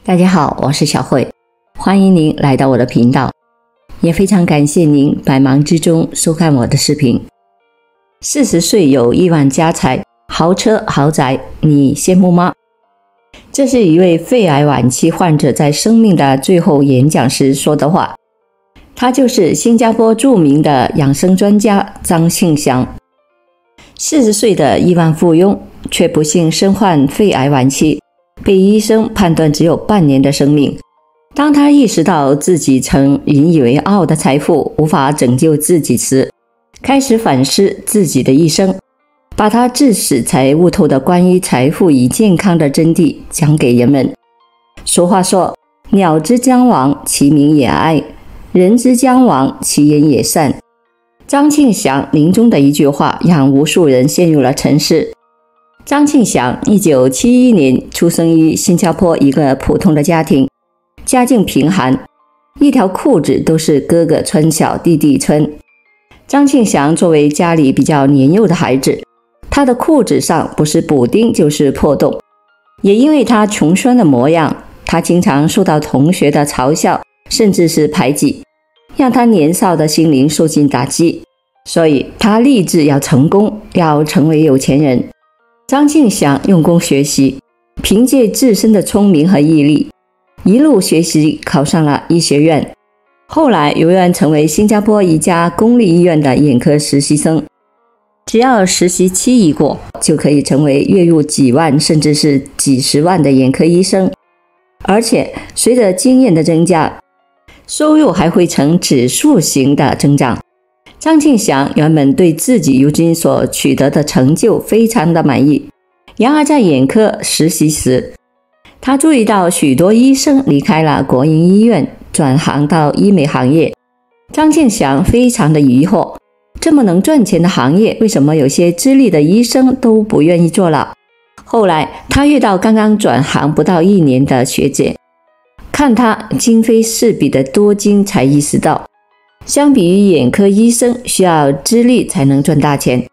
大家好，我是小慧，欢迎您来到我的频道，也非常感谢您百忙之中收看我的视频。40岁有亿万家财，豪车豪宅，你羡慕吗？这是一位肺癌晚期患者在生命的最后演讲时说的话。他就是新加坡著名的养生专家张庆祥。40岁的亿万富翁，却不幸身患肺癌晚期，被医生判断只有半年的生命。当他意识到自己曾引以为傲的财富无法拯救自己时，开始反思自己的一生，把他至死才悟透的关于财富与健康的真谛讲给人们。俗话说，鸟之将亡，其鸣也哀；人之将亡，其言也善。张庆祥临终的一句话让无数人陷入了沉思。张庆祥1971年出生于新加坡一个普通的家庭，家境贫寒，一条裤子都是哥哥穿小弟弟穿。张庆祥作为家里比较年幼的孩子，他的裤子上不是补丁就是破洞。也因为他穷酸的模样，他经常受到同学的嘲笑，甚至是排挤，让他年少的心灵受尽打击。所以他立志要成功，要成为有钱人。张庆祥用功学习，凭借自身的聪明和毅力，一路学习考上了医学院，后来有缘成为新加坡一家公立医院的眼科实习生。只要实习期一过，就可以成为月入几万甚至是几十万的眼科医生，而且随着经验的增加，收入还会呈指数型的增长。张庆祥原本对自己如今所取得的成就非常的满意，然而在眼科实习时，他注意到许多医生离开了国营医院，转行到医美行业。张庆祥非常的疑惑，这么能赚钱的行业，为什么有些资历的医生都不愿意做了？后来他遇到刚刚转行不到1年的学姐，看他今非昔比的多金，才意识到相比于眼科医生需要资历才能赚大钱，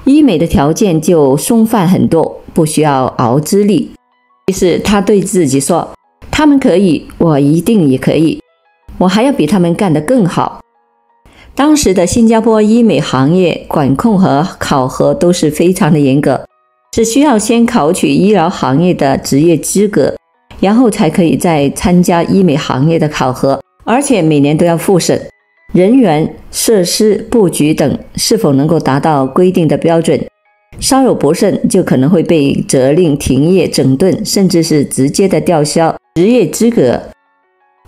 医美的条件就松泛很多，不需要熬资历。于是他对自己说，他们可以，我一定也可以，我还要比他们干得更好。当时的新加坡医美行业管控和考核都是非常的严格，只需要先考取医疗行业的职业资格，然后才可以再参加医美行业的考核，而且每年都要复审人员、设施、布局等是否能够达到规定的标准，稍有不慎就可能会被责令停业整顿，甚至是直接的吊销职业资格。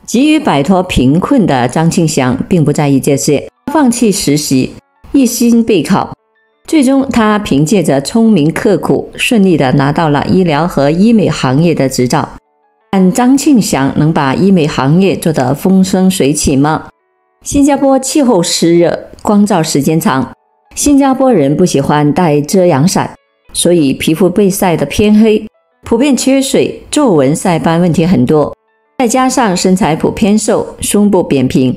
急于摆脱贫困的张庆祥并不在意这些，放弃实习，一心备考。最终他凭借着聪明刻苦，顺利的拿到了医疗和医美行业的执照。但张庆祥能把医美行业做得风生水起吗？新加坡气候湿热，光照时间长，新加坡人不喜欢带遮阳伞，所以皮肤被晒得偏黑，普遍缺水，皱纹晒斑问题很多。再加上身材普遍瘦，胸部扁平，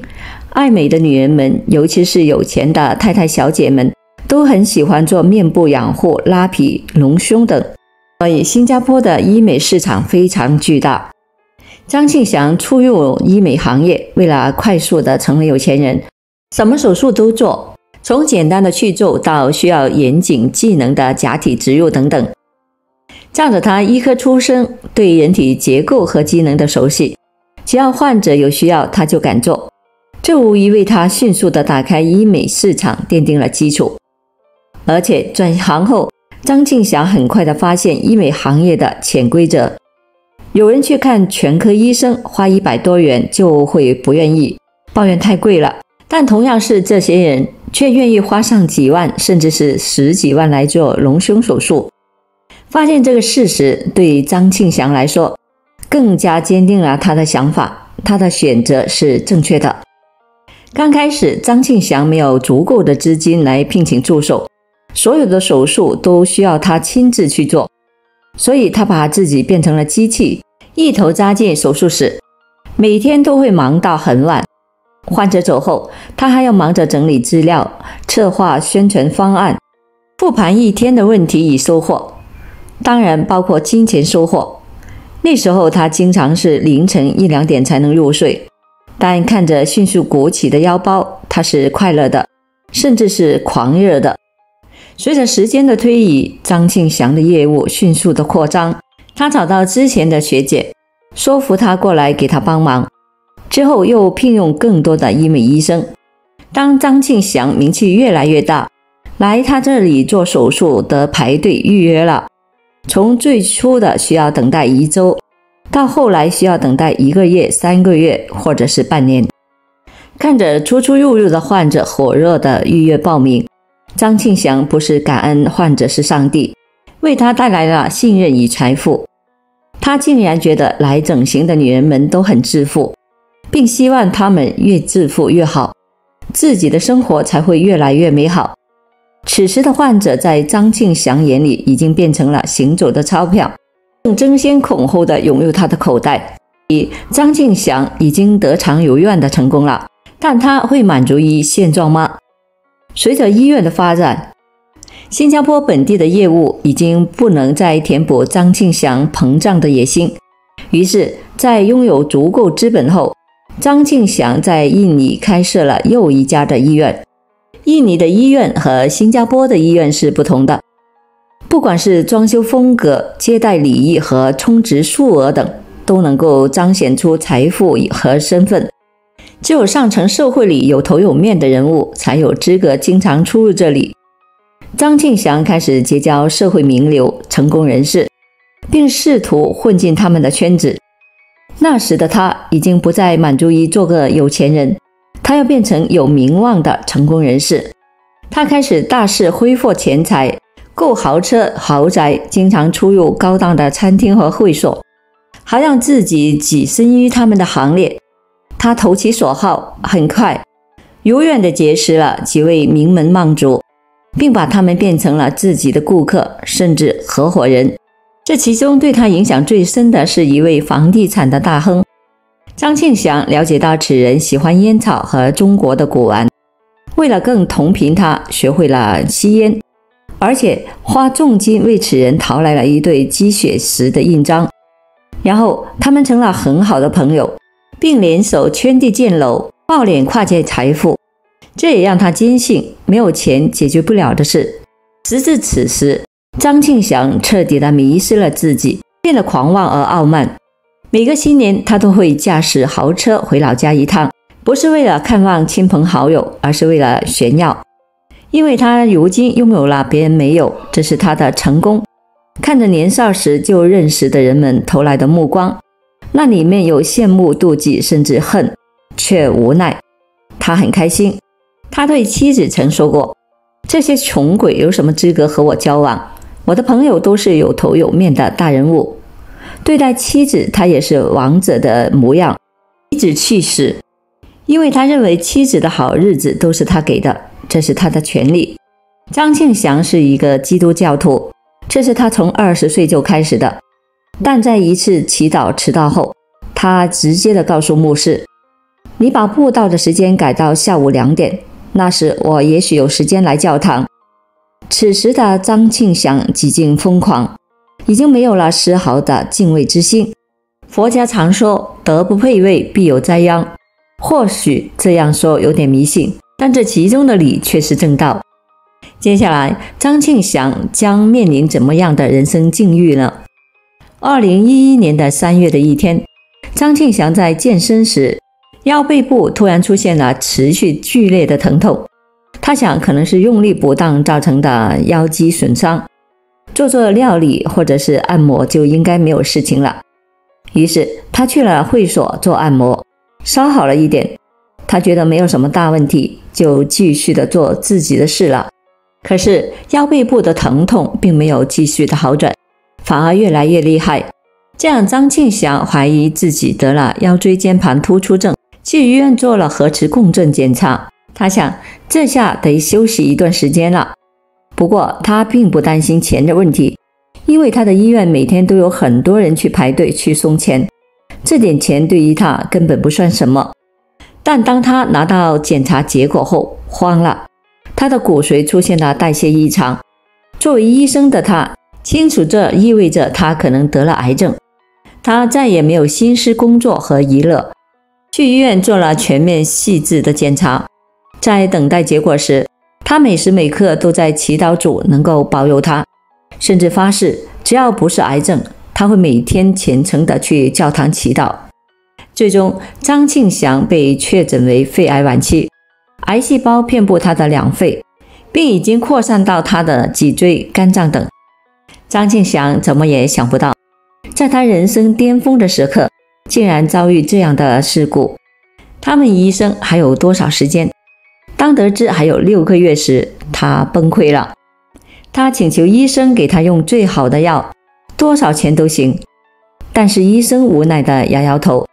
爱美的女人们，尤其是有钱的太太小姐们，都很喜欢做面部养护、拉皮、隆胸等，所以新加坡的医美市场非常巨大。张庆祥初入医美行业，为了快速的成为有钱人，什么手术都做，从简单的去皱到需要严谨技能的假体植入等等。仗着他医科出身，对人体结构和机能的熟悉，只要患者有需要他就敢做，这无疑为他迅速的打开医美市场奠定了基础。而且转行后，张庆祥很快的发现医美行业的潜规则。有人去看全科医生花100多元就会不愿意，抱怨太贵了，但同样是这些人却愿意花上几万甚至是10几万来做隆胸手术。发现这个事实对张庆祥来说更加坚定了他的想法，他的选择是正确的。刚开始张庆祥没有足够的资金来聘请助手，所有的手术都需要他亲自去做，所以他把自己变成了机器，一头扎进手术室，每天都会忙到很晚。患者走后，他还要忙着整理资料，策划宣传方案，复盘一天的问题与收获，当然包括金钱收获。那时候他经常是凌晨1、2点才能入睡，但看着迅速鼓起的腰包，他是快乐的，甚至是狂热的。随着时间的推移，张庆祥的业务迅速的扩张，他找到之前的学姐，说服她过来给他帮忙，之后又聘用更多的医美医生。当张庆祥名气越来越大，来他这里做手术的排队预约了，从最初的需要等待1周，到后来需要等待1个月、3个月，或者是半年。看着出出入入的患者火热的预约报名，张庆祥不是感恩患者是上帝，为他带来了信任与财富。他竟然觉得来整形的女人们都很致富，并希望她们越致富越好，自己的生活才会越来越美好。此时的患者在张庆祥眼里已经变成了行走的钞票，正争先恐后地涌入他的口袋。张庆祥已经得偿有愿地成功了，但他会满足于现状吗？随着医院的发展，新加坡本地的业务已经不能再填补张庆祥膨胀的野心，于是在拥有足够资本后，张庆祥在印尼开设了又一家的医院。印尼的医院和新加坡的医院是不同的，不管是装修风格、接待礼仪和充值数额等，都能够彰显出财富和身份。只有上层社会里有头有面的人物才有资格经常出入这里。张庆祥开始结交社会名流、成功人士，并试图混进他们的圈子。那时的他已经不再满足于做个有钱人，他要变成有名望的成功人士。他开始大肆挥霍钱财，购豪车豪宅，经常出入高档的餐厅和会所，还让自己跻身于他们的行列。他投其所好，很快如愿地结识了几位名门望族，并把他们变成了自己的顾客，甚至合伙人。这其中对他影响最深的是一位房地产的大亨。张庆祥了解到此人喜欢烟草和中国的古玩，为了更同频他学会了吸烟，而且花重金为此人淘来了一对鸡血石的印章。然后他们成了很好的朋友，并联手圈地建楼，抱脸跨界财富。这也让他坚信没有钱解决不了的事。时至此时，张庆祥彻底地迷失了自己，变得狂妄而傲慢。每个新年他都会驾驶豪车回老家一趟，不是为了看望亲朋好友，而是为了炫耀。因为他如今拥有了别人没有，这是他的成功。看着年少时就认识的人们投来的目光，那里面有羡慕、妒忌，甚至恨，却无奈。他很开心。他对妻子曾说过，这些穷鬼有什么资格和我交往？我的朋友都是有头有面的大人物。对待妻子，他也是王者的模样，颐指气使，因为他认为妻子的好日子都是他给的，这是他的权利。张庆祥是一个基督教徒，这是他从20岁就开始的，但在一次祈祷迟到后，他直接地告诉牧师，你把布道的时间改到下午2点，那时我也许有时间来教堂。此时的张庆祥几近疯狂，已经没有了丝毫的敬畏之心。佛家常说德不配位，必有灾殃，或许这样说有点迷信，但这其中的理却是正道。接下来张庆祥将面临怎么样的人生境遇呢？2011年的3月的一天，张庆祥在健身时，腰背部突然出现了持续剧烈的疼痛。他想可能是用力不当造成的腰肌损伤，做料理或者是按摩就应该没有事情了。于是他去了会所做按摩，稍好了一点，他觉得没有什么大问题，就继续的做自己的事了。可是腰背部的疼痛并没有继续的好转，反而越来越厉害。这样张庆祥怀疑自己得了腰椎间盘突出症，去医院做了核磁共振检查。他想这下得休息一段时间了。不过他并不担心钱的问题，因为他的医院每天都有很多人去排队去送钱，这点钱对于他根本不算什么。但当他拿到检查结果后，慌了，他的骨髓出现了代谢异常。作为医生的他清楚这意味着他可能得了癌症。他再也没有心思工作和娱乐。去医院做了全面细致的检查，在等待结果时，他每时每刻都在祈祷主能够保佑他，甚至发誓只要不是癌症，他会每天虔诚地去教堂祈祷。最终，张庆祥被确诊为肺癌晚期，癌细胞遍布他的两肺，并已经扩散到他的脊椎、肝脏等。张庆祥怎么也想不到，在他人生巅峰的时刻，竟然遭遇这样的事故。他问医生还有多少时间，当得知还有6个月时，他崩溃了。他请求医生给他用最好的药，多少钱都行，但是医生无奈地摇摇头。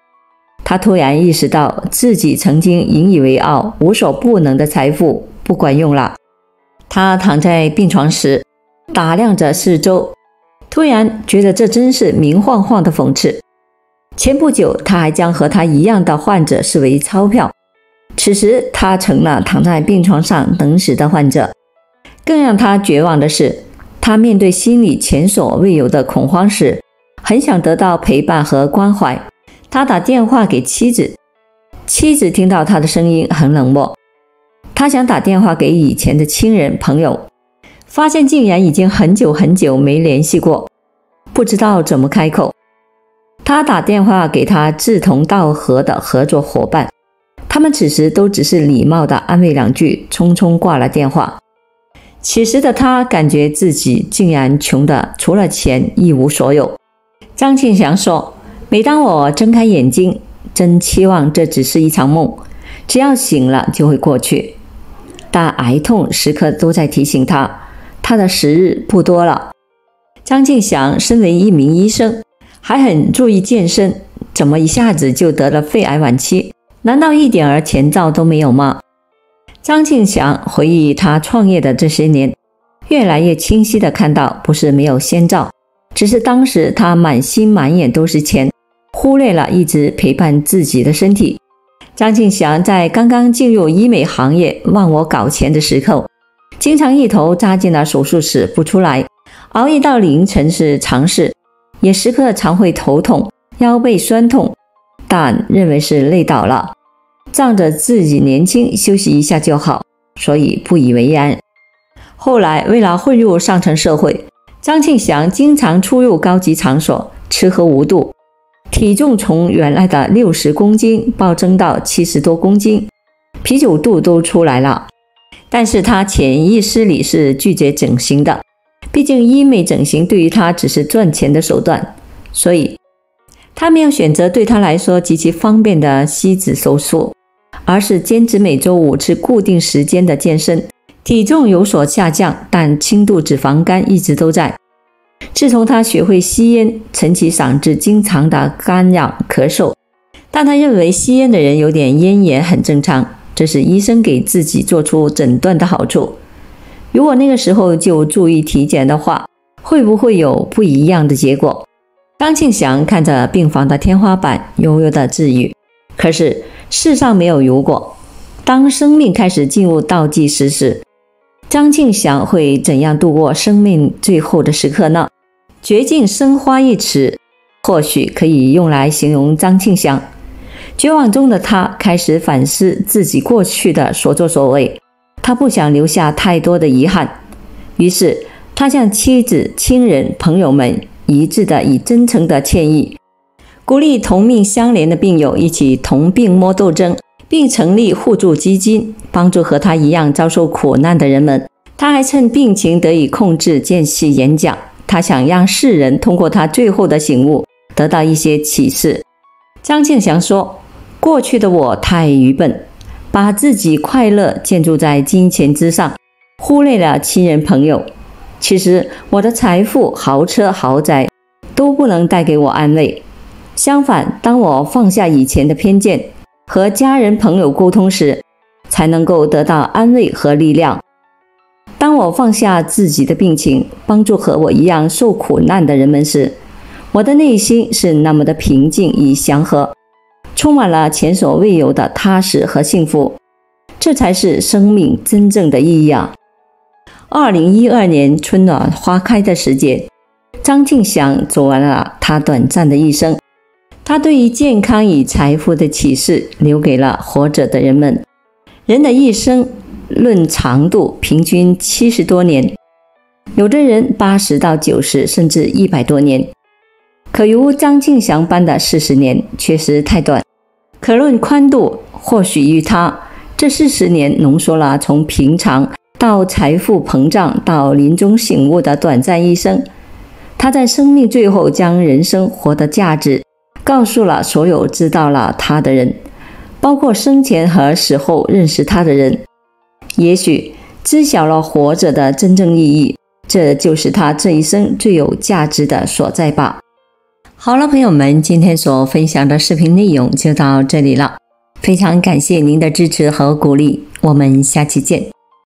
他突然意识到自己曾经引以为傲、无所不能的财富不管用了。他躺在病床时，打量着四周，突然觉得这真是明晃晃的讽刺。前不久，他还将和他一样的患者视为钞票，此时他成了躺在病床上等死的患者。更让他绝望的是，他面对心里前所未有的恐慌时，很想得到陪伴和关怀。他打电话给妻子，妻子听到他的声音很冷漠。他想打电话给以前的亲人朋友，发现竟然已经很久很久没联系过，不知道怎么开口。他打电话给他志同道合的合作伙伴，他们此时都只是礼貌地安慰2句，匆匆挂了电话。此时的他感觉自己竟然穷得除了钱一无所有。张庆祥说，每当我睁开眼睛，真期望这只是一场梦，只要醒了就会过去。但癌痛时刻都在提醒他，他的时日不多了。张庆祥身为一名医生，还很注意健身，怎么一下子就得了肺癌晚期？难道一点儿前兆都没有吗？张庆祥回忆他创业的这些年，越来越清晰地看到，不是没有先兆，只是当时他满心满眼都是钱，忽略了一直陪伴自己的身体。张庆祥在刚刚进入医美行业忘我搞钱的时候，经常一头扎进了手术室不出来，熬夜到凌晨是常事，也时刻常会头痛、腰背酸痛，但认为是累倒了，仗着自己年轻，休息一下就好，所以不以为然。后来为了混入上层社会，张庆祥经常出入高级场所，吃喝无度，体重从原来的60公斤暴增到70多公斤，啤酒肚都出来了。但是他潜意识里是拒绝整形的，毕竟医美整形对于他只是赚钱的手段，所以他没有选择对他来说极其方便的吸脂手术，而是坚持每周5次固定时间的健身，体重有所下降，但轻度脂肪肝一直都在。自从他学会吸烟，陈其嗓子经常的干痒咳嗽，但他认为吸烟的人有点咽炎很正常，这是医生给自己做出诊断的好处。如果那个时候就注意体检的话，会不会有不一样的结果？张庆祥看着病房的天花板，悠悠的自语。可是世上没有如果，当生命开始进入倒计时时，张庆祥会怎样度过生命最后的时刻呢？绝境生花一词或许可以用来形容张庆祥。绝望中的他开始反思自己过去的所作所为，他不想留下太多的遗憾，于是他向妻子、亲人、朋友们一致的以真诚的歉意，鼓励同命相连的病友一起同病魔斗争，并成立互助基金，帮助和他一样遭受苦难的人们。他还趁病情得以控制间隙演讲，他想让世人通过他最后的醒悟得到一些启示。张庆祥说，过去的我太愚笨，把自己快乐建筑在金钱之上，忽略了亲人朋友。其实我的财富、豪车、豪宅都不能带给我安慰，相反，当我放下以前的偏见，和家人朋友沟通时，才能够得到安慰和力量。当我放下自己的病情，帮助和我一样受苦难的人们时，我的内心是那么的平静与祥和，充满了前所未有的踏实和幸福。这才是生命真正的意义啊！2012年春暖花开的时节，张庆祥走完了他短暂的一生。他对于健康与财富的启示留给了活着的人们。人的一生论长度平均70多年，有的人80到90甚至100多年，可如张庆祥般的40年确实太短。可论宽度，或许于他这40年浓缩了从平常到财富膨胀到临终醒悟的短暂一生。他在生命最后将人生活的价值告诉了所有知道了他的人，包括生前和死后认识他的人。也许知晓了活着的真正意义，这就是他这一生最有价值的所在吧。好了，朋友们，今天所分享的视频内容就到这里了，非常感谢您的支持和鼓励，我们下期见。